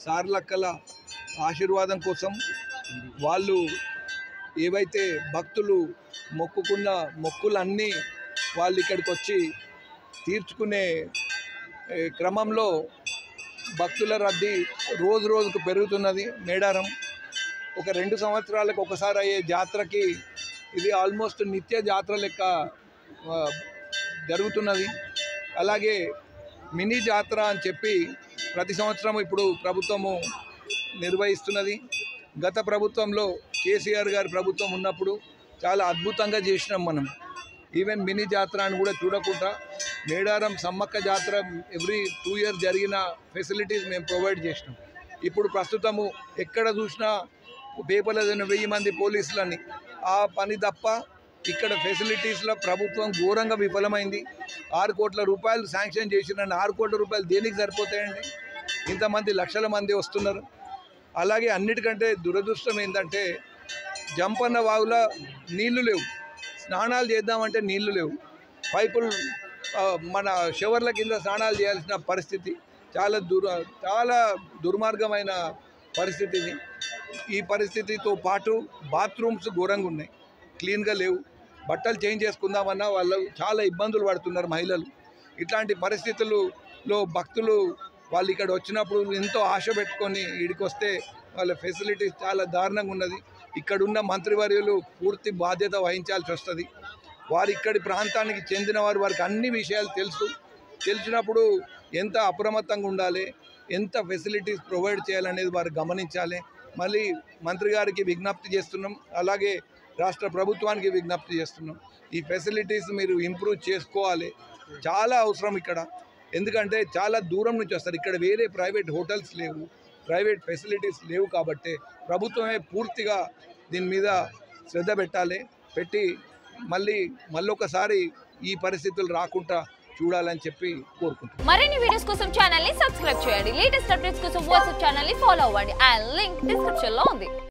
సార్లక్కల ఆశీర్వాదం కోసం వాళ్ళు ఏవైతే భక్తులు మొక్కుకున్న మొక్కులన్నీ వాళ్ళు ఇక్కడికి వచ్చి తీర్చుకునే క్రమంలో భక్తుల రద్దీ రోజు రోజుకు పెరుగుతున్నది. మేడారం ఒక 2 సంవత్సరాలకు ఒకసారి అయ్యే జాతరకి ఇది ఆల్మోస్ట్ నిత్య జాతర లెక్క జరుగుతున్నది. అలాగే మినీ జాతర అని చెప్పి ప్రతి సంవత్సరం ఇప్పుడు ప్రభుత్వము నిర్వహిస్తున్నది. గత ప్రభుత్వంలో కేసీఆర్ గారి ప్రభుత్వం ఉన్నప్పుడు చాలా అద్భుతంగా చేసినాం మనం. ఈవెన్ మినీ జాతర అని కూడా చూడకుండా మేడారం సమ్మక్క జాతర ఎవ్రీ 2 ఇయర్స్ జరిగిన ఫెసిలిటీస్ మేము ప్రొవైడ్ చేసినాం. ఇప్పుడు ప్రస్తుతము ఎక్కడ చూసినా పేపర్లో 1000 మంది పోలీసులని ఆ పని తప్ప ఇక్కడ ఫెసిలిటీస్లో ప్రభుత్వం ఘోరంగా విఫలమైంది. 6 కోట్ల రూపాయలు శాంక్షన్ చేసినండి. 6 కోట్ల రూపాయలు దేనికి సరిపోతాయండి? ఇంతమంది లక్షల మంది వస్తున్నారు. అలాగే అన్నిటికంటే దురదృష్టం ఏంటంటే జంపన్న వాగులో నీళ్లు లేవు, స్నానాలు చేద్దామంటే నీళ్లు లేవు. పైపులు మన షవర్ల కింద స్నానాలు చేయాల్సిన పరిస్థితి. చాలా దుర్మార్గమైన పరిస్థితి ఇది. ఈ పరిస్థితితో పాటు బాత్రూమ్స్ ఘోరంగా ఉన్నాయి, క్లీన్గా లేవు. బట్టలు చేంజ్ చేసుకుందామన్నా వాళ్ళు చాలా ఇబ్బందులు పడుతున్నారు మహిళలు. ఇట్లాంటి పరిస్థితుల్లో భక్తులు వాళ్ళు ఇక్కడ వచ్చినప్పుడు ఎంతో ఆశ పెట్టుకొని ఇక్కడికి వస్తే వాళ్ళ ఫెసిలిటీస్ చాలా దారుణంగా ఉన్నది. ఇక్కడున్న మంత్రివర్యులు పూర్తి బాధ్యత వహించాల్సి వస్తుంది. వారు ఇక్కడి ప్రాంతానికి చెందిన వారికి అన్ని విషయాలు తెలిసినప్పుడు ఎంత అప్రమత్తంగా ఉండాలి, ఎంత ఫెసిలిటీస్ ప్రొవైడ్ చేయాలనేది వారు గమనించాలి. మళ్ళీ మంత్రి గారికి విజ్ఞప్తి చేస్తున్నాం, అలాగే రాష్ట్ర ప్రభుత్వానికి విజ్ఞప్తి చేస్తున్నాం. ఈ ఫెసిలిటీస్ మీరు ఇంప్రూవ్ చేసుకోవాలి, చాలా అవసరం ఇక్కడ. ఎందుకంటే చాలా దూరం నుంచి వస్తారు. ఇక్కడ వేరే ప్రైవేట్ హోటల్స్ లేవు, ప్రైవేట్ ఫెసిలిటీస్ లేవు. కాబట్టి ప్రభుత్వమే పూర్తిగా దీని మీద శ్రద్ధ పెట్టి మళ్ళొకసారి ఈ పరిస్థితులు రాకుండా చూడాలని చెప్పి కోరుకుంటున్నాను. మరిన్ని వీడియోస్ కోసం ఛానల్ ని సబ్స్క్రైబ్ చేయండి. లేటెస్ట్ అప్డేట్స్ కోసం వాట్సాప్ ఛానల్ ని ఫాలో అవ్వండి. ఆ లింక్ డిస్క్రిప్షన్ లో ఉంది.